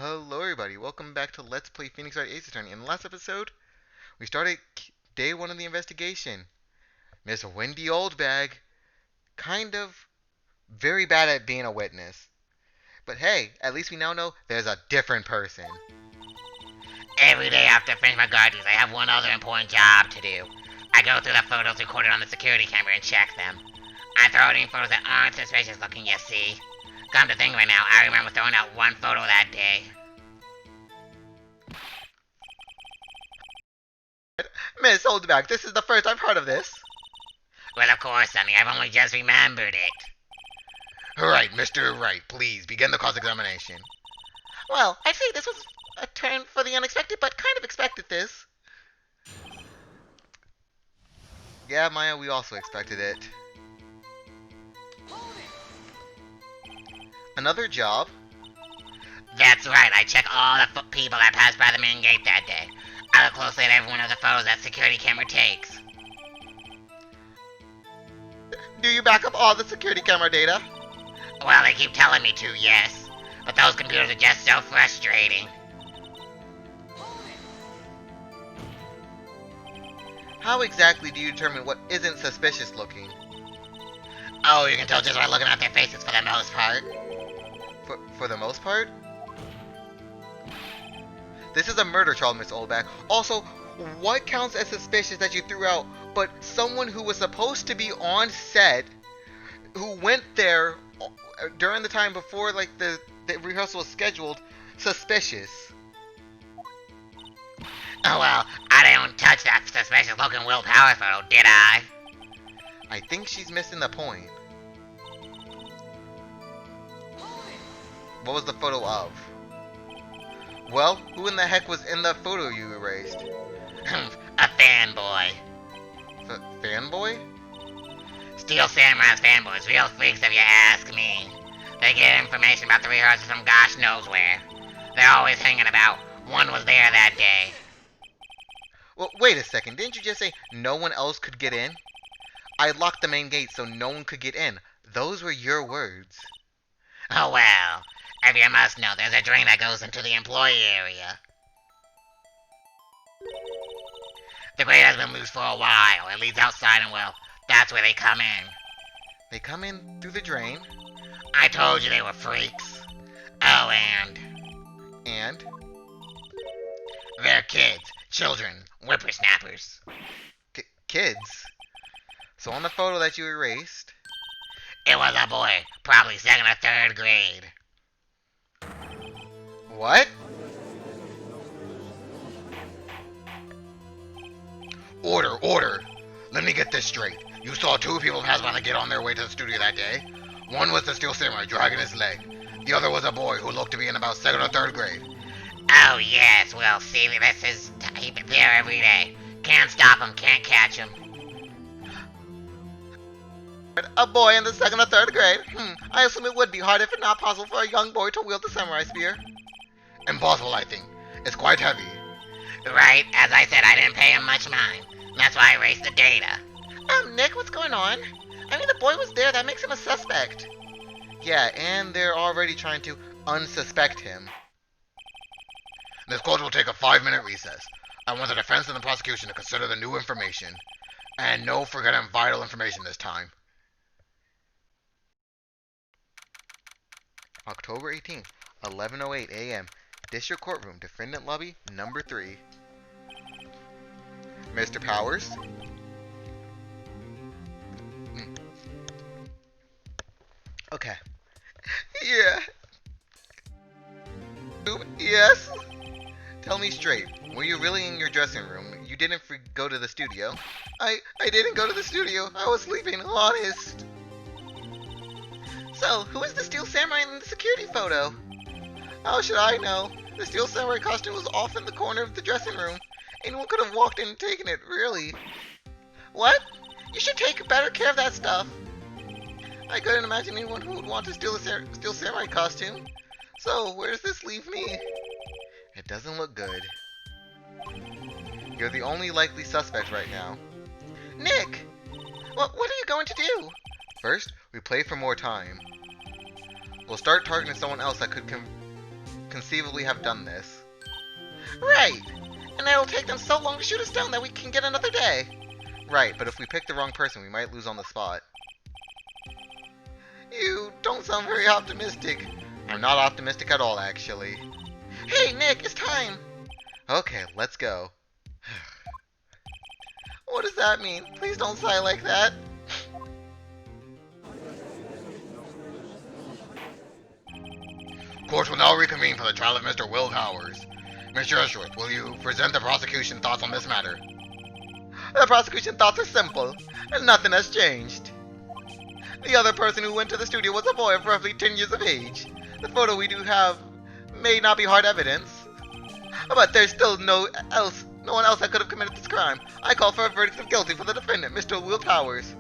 Hello everybody, welcome back to Let's Play Phoenix Wright Ace Attorney. In the last episode, we started day one of the investigation. Miss Wendy Oldbag, kind of very bad at being a witness. But hey, at least we now know there's a different person. Every day after I finish my guard duties, I have one other important job to do. I go through the photos recorded on the security camera and check them. I throw out any photos that aren't suspicious looking, you see. Come to think of it now, I remember throwing out one photo that day. Miss Oldbag, this is the first I've heard of this. Well, of course, Sonny, I've only just remembered it. Alright, Mr. Wright, please begin the cross-examination. Well, I'd say this was a turn for the unexpected, but kind of expected this. Yeah, Maya, we also expected it. Another job? That's right, I check all the people that passed by the main gate that day. I look closely at every one of the photos that security camera takes. Do you back up all the security camera data? Well, they keep telling me to, yes. But those computers are just so frustrating. How exactly do you determine what isn't suspicious looking? Oh, you can tell just by looking at their faces for the most part. For the most part? This is a murder trial, Miss Oldbag. Also, what counts as suspicious that you threw out, but someone who was supposed to be on set, who went there during the time before like the rehearsal was scheduled, suspicious? Oh well, I didn't touch that suspicious looking willpower photo, did I? I think she's missing the point. What was the photo of? Well, who in the heck was in the photo you erased? A fanboy. Fanboy? Steel Samurai's fanboys, real freaks if you ask me. They get information about the rehearsals from gosh knows where. They're always hanging about. One was there that day. Well, wait a second. Didn't you just say no one else could get in? I locked the main gate so no one could get in. Those were your words. Oh well. If you must know, there's a drain that goes into the employee area. The grate has been loose for a while. It leads outside and, well, that's where they come in. They come in through the drain? I told you they were freaks. Oh, And? They're kids. Children. Whippersnappers. Kids? So on the photo that you erased... It was a boy. Probably second or third grade. What? Order! Let me get this straight. You saw two people pass by to get on their way to the studio that day. One was the Steel Samurai dragging his leg. The other was a boy who looked to be in about second or third grade. Oh yes, well see, this is there every day. Can't stop him, can't catch him. A boy in the second or third grade? I assume it would be hard if it's not possible for a young boy to wield the samurai spear. Impossible, I think. It's quite heavy. Right, as I said, I didn't pay him much mind. That's why I erased the data. Nick, what's going on? I mean, the boy was there, that makes him a suspect. Yeah, and they're already trying to unsuspect him. This court will take a 5-minute recess. I want the defense and the prosecution to consider the new information. And no forgetting vital information this time. October 18th, 11:08 a.m. District Courtroom, Defendant Lobby, number 3. Mr. Powers? Okay. Yeah. Yes? Tell me straight. Were you really in your dressing room? You didn't go to the studio? I didn't go to the studio. I was sleeping, honest. So, who is the Steel Samurai in the security photo? How should I know? The Steel Samurai costume was off in the corner of the dressing room. Anyone could have walked in and taken it, really. What? You should take better care of that stuff. I couldn't imagine anyone who would want to steal a Steel Samurai costume. So, where does this leave me? It doesn't look good. You're the only likely suspect right now. Nick! What are you going to do? First, we play for more time. We'll start targeting someone else that could conceivably have done this. Right! And it'll take them so long to shoot us down that we can get another day. Right, but if we pick the wrong person, we might lose on the spot. You don't sound very optimistic. I'm not optimistic at all, actually. Hey, Nick, it's time! Okay, let's go. What does that mean? Please don't sigh like that. Court will now reconvene for the trial of Mr. Will Towers. Mr. Ashworth, will you present the prosecution thoughts on this matter? The prosecution thoughts are simple, and nothing has changed. The other person who went to the studio was a boy of roughly 10 years of age. The photo we do have may not be hard evidence, but there's still no one else that could have committed this crime. I call for a verdict of guilty for the defendant, Mr. Will Towers.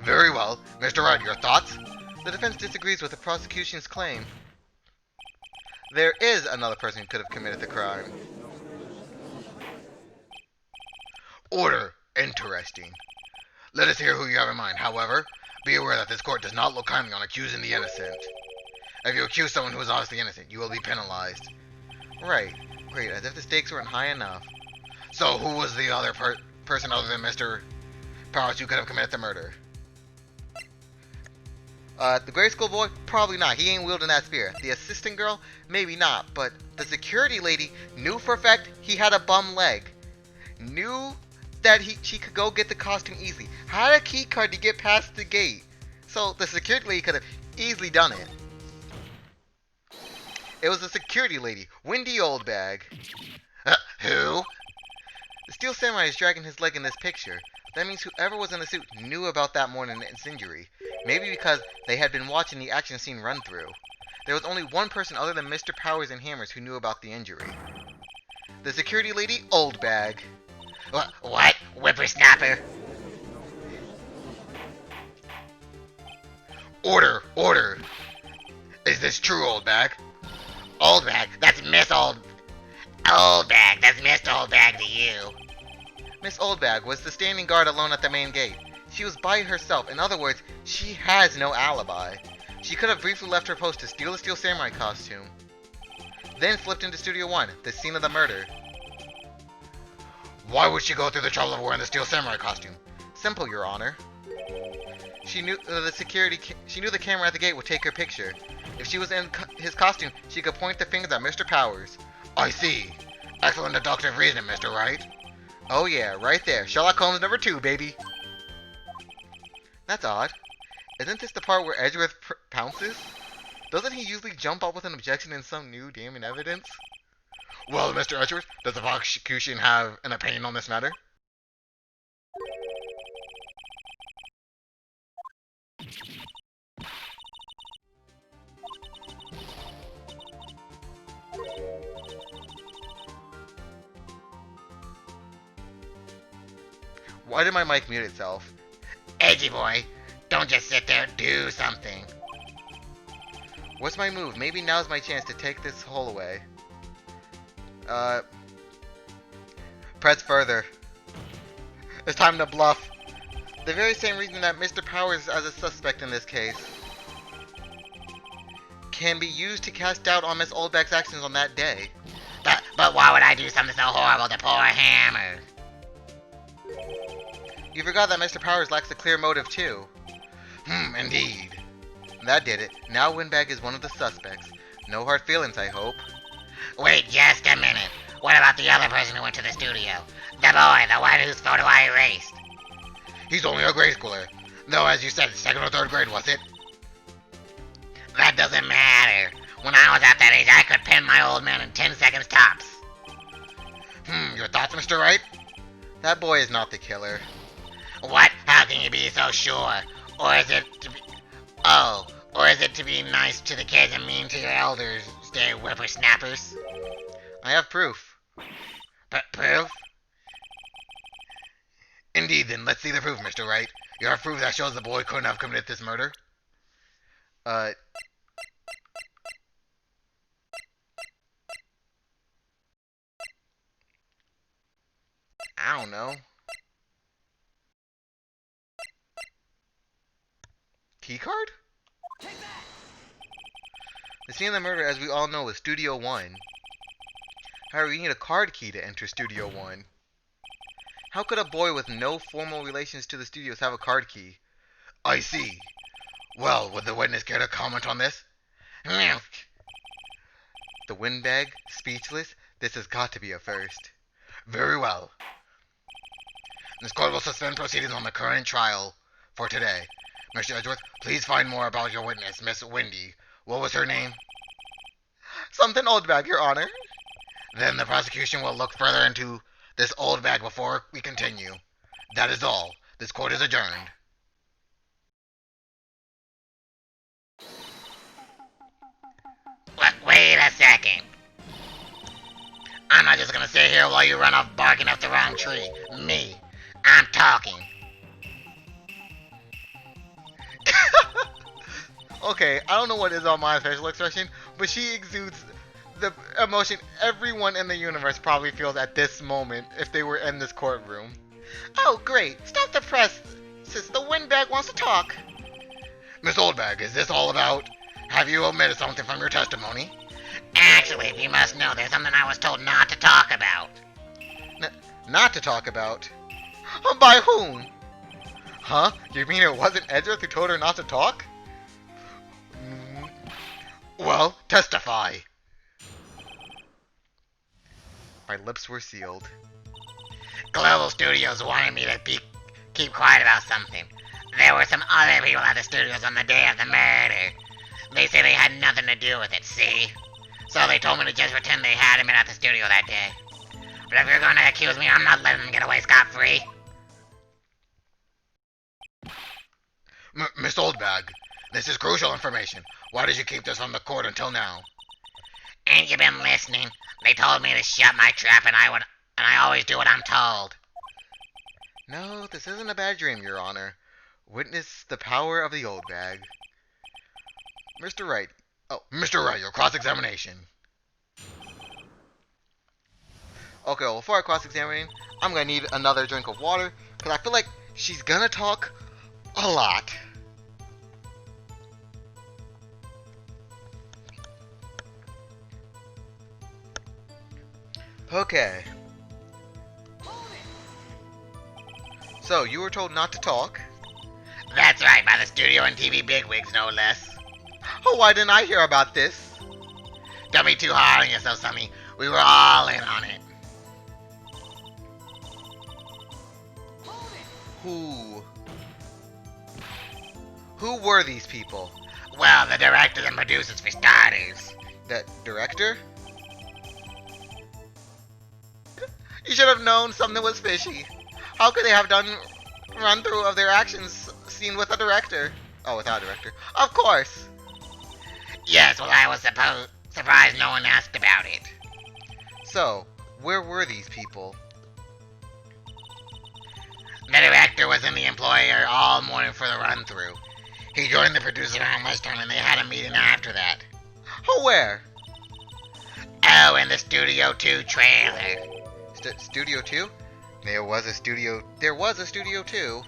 Very well. Mr. Wright, your thoughts? The defense disagrees with the prosecution's claim. There is another person who could have committed the crime. Order. Interesting. Let us hear who you have in mind. However, be aware that this court does not look kindly on accusing the innocent. If you accuse someone who is obviously innocent, you will be penalized. Right. Great, as if the stakes weren't high enough. So, who was the other person other than Mr. Powers who could have committed the murder? The grade school boy? Probably not. He ain't wielding that spear. The assistant girl? Maybe not. But the security lady knew for a fact he had a bum leg. Knew that she could go get the costume easily. Had a key card to get past the gate. So the security lady could have easily done it. It was the security lady, Wendy Oldbag. Who? The Steel Samurai is dragging his leg in this picture. That means whoever was in the suit knew about that morning's injury. Maybe because they had been watching the action scene run through. There was only one person other than Mr. Powers and Hammers who knew about the injury. The security lady, Oldbag. What? Whippersnapper? Order! Order! Is this true, Oldbag? Oldbag? That's Miss Oldbag, that's Miss Oldbag to you. Miss Oldbag was the standing guard alone at the main gate. She was by herself. In other words, she has no alibi. She could have briefly left her post to steal the Steel Samurai costume. Then flipped into Studio 1, the scene of the murder. Why would she go through the trouble of wearing the Steel Samurai costume? Simple, Your Honor. She knew she knew the camera at the gate would take her picture. If she was in his costume, she could point the fingers at Mr. Powers. I see. Excellent deductive reasoning, Mr. Wright. Oh yeah, right there. Sherlock Holmes number 2, baby. That's odd. Isn't this the part where Edgeworth pounces? Doesn't he usually jump up with an objection and some new damning evidence? Well, Mr. Edgeworth, does the prosecution have an opinion on this matter? Why did my mic mute itself? Edgy boy, don't just sit there, do something. What's my move? Maybe now's my chance to take this hole away. Press further. It's time to bluff. The very same reason that Mr. Powers as a suspect in this case can be used to cast doubt on Miss Oldbag's actions on that day. But why would I do something so horrible to poor Hammer? You forgot that Mr. Powers lacks a clear motive too. Indeed. That did it. Now Windbag is one of the suspects. No hard feelings, I hope. Wait just a minute. What about the other person who went to the studio? The boy, the one whose photo I erased. He's only a grade schooler. Though, as you said, second or third grade, was it? That doesn't matter. When I was at that age, I could pin my old man in 10 seconds tops. Your thoughts, Mr. Wright? That boy is not the killer. What? How can you be so sure? Or is it to be... Oh, or is it to be nice to the kids and mean to your elders, stay whippersnappers? I have proof. Proof? Indeed, then, let's see the proof, Mr. Wright. You have proof that shows the boy couldn't have committed this murder? I don't know. Keycard? The scene of the murder, as we all know, is Studio 1. However, you need a card key to enter Studio 1. How could a boy with no formal relations to the studios have a card key? I see. Well, would the witness care to comment on this? The windbag, speechless. This has got to be a first. Very well. This court will suspend proceedings on the current trial for today. Mr. Edgeworth, please find more about your witness, Miss Wendy. What was her name? Something Oldbag, Your Honor. Then the prosecution will look further into this old bag before we continue. That is all. This court is adjourned. Wait a second. I'm not just gonna sit here while you run off barking up the wrong tree. Me. I'm talking. Okay, I don't know what is on my facial expression, but she exudes the emotion everyone in the universe probably feels at this moment if they were in this courtroom. Oh, great. Stop the press, since the windbag wants to talk. Miss Oldbag, is this all about? Have you omitted something from your testimony? Actually, if you must know, there's something I was told not to talk about. Not to talk about? By whom? Huh? You mean it wasn't Edgeworth who told her not to talk? Well, testify. My lips were sealed. Global Studios wanted me to keep quiet about something. There were some other people at the studios on the day of the murder. They say they had nothing to do with it, see? So they told me to just pretend they hadn't been at the studio that day. But if you're gonna accuse me, I'm not letting them get away scot-free. Miss Oldbag, this is crucial information. Why did you keep this from the court until now? Ain't you been listening? They told me to shut my trap, and I always do what I'm told. No, this isn't a bad dream, Your Honor. Witness the power of the old bag. Mr. Wright. Oh, Mr. Wright, your cross-examination. Okay, well, before I cross-examine, I'm gonna need another drink of water, because I feel like she's gonna talk a lot. Okay. So, you were told not to talk? That's right, by the studio and TV bigwigs, no less. Oh, why didn't I hear about this? Don't be too hard on yourself, Sonny. We were all in on it. Who were these people? Well, the directors and producers for starters. The director? You should have known something was fishy. How could they have done run-through of their actions scene with a director? Oh, without a director. Of course. Yes, well, I was surprised no one asked about it. So, where were these people? The director was in the employer all morning for the run-through. He joined the producer around lunchtime, and they had a meeting after that. Oh, where? Oh, in the Studio 2 trailer. Studio 2? There was a Studio 2.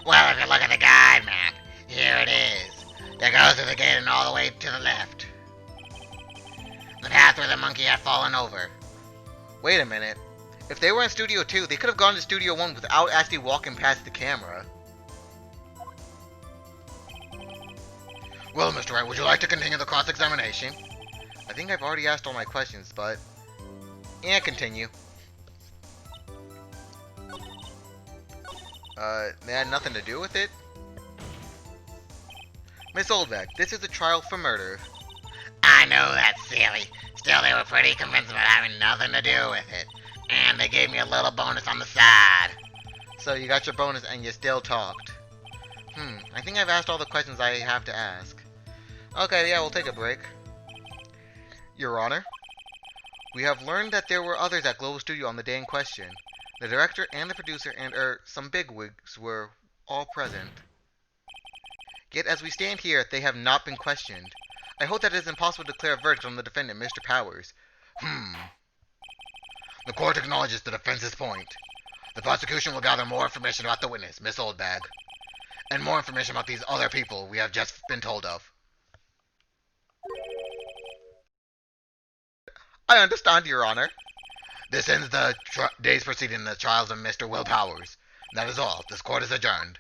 Well, if you look at the guide map, here it is. That goes through the gate and all the way to the left. The path where the monkey had fallen over. Wait a minute. If they were in Studio 2, they could have gone to Studio 1 without actually walking past the camera. Well, Mr. Wright, would you like to continue the cross-examination? I think I've already asked all my questions, but... yeah, continue. They had nothing to do with it? Miss Oldbag, this is a trial for murder. I know that's silly. Still, they were pretty convinced about having nothing to do with it. And they gave me a little bonus on the side. So you got your bonus and you still talked. I think I've asked all the questions I have to ask. Okay, yeah, we'll take a break. Your Honor, we have learned that there were others at Global Studio on the day in question. The director and the producer and some bigwigs were all present. Yet as we stand here, they have not been questioned. I hope that it is impossible to declare a verdict on the defendant, Mr. Powers. The court acknowledges the defense's point. The prosecution will gather more information about the witness, Miss Oldbag, and more information about these other people we have just been told of. I understand, Your Honor. This ends the day's proceeding in the trials of Mr. Will Powers. That is all. This court is adjourned.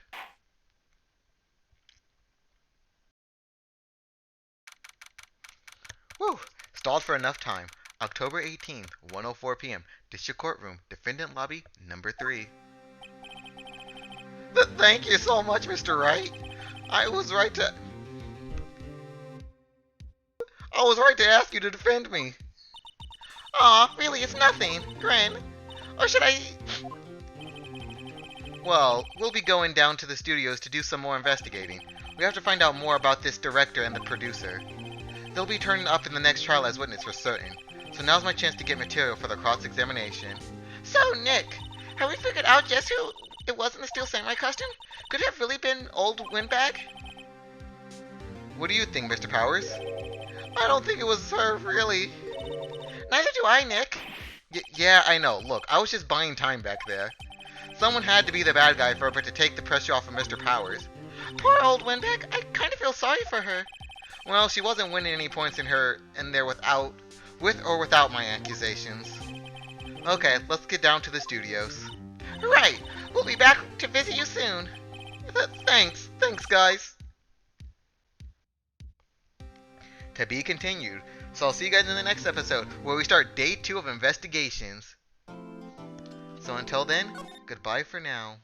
Whew. Stalled for enough time. October 18th, 1:04 p.m. District Courtroom, Defendant Lobby, number 3. Thank you so much, Mr. Wright. I was right to ask you to defend me. Aw, really, it's nothing. Grin. Or should I... Well, we'll be going down to the studios to do some more investigating. We have to find out more about this director and the producer. They'll be turning up in the next trial as witness for certain. So now's my chance to get material for the cross-examination. So, Nick, have we figured out just who it was in the steel samurai costume? Could it have really been old Windbag? What do you think, Mr. Powers? I don't think it was her, really. Neither do I, Nick. Yeah, I know. Look, I was just buying time back there. Someone had to be the bad guy for her to take the pressure off of Mr. Powers. Poor old Windbag. I kind of feel sorry for her. Well, she wasn't winning any points in there with or without my accusations. Okay, let's get down to the studios. Right. We'll be back to visit you soon. Thanks, guys. To be continued. So I'll see you guys in the next episode, where we start day 2 of investigations. So until then, goodbye for now.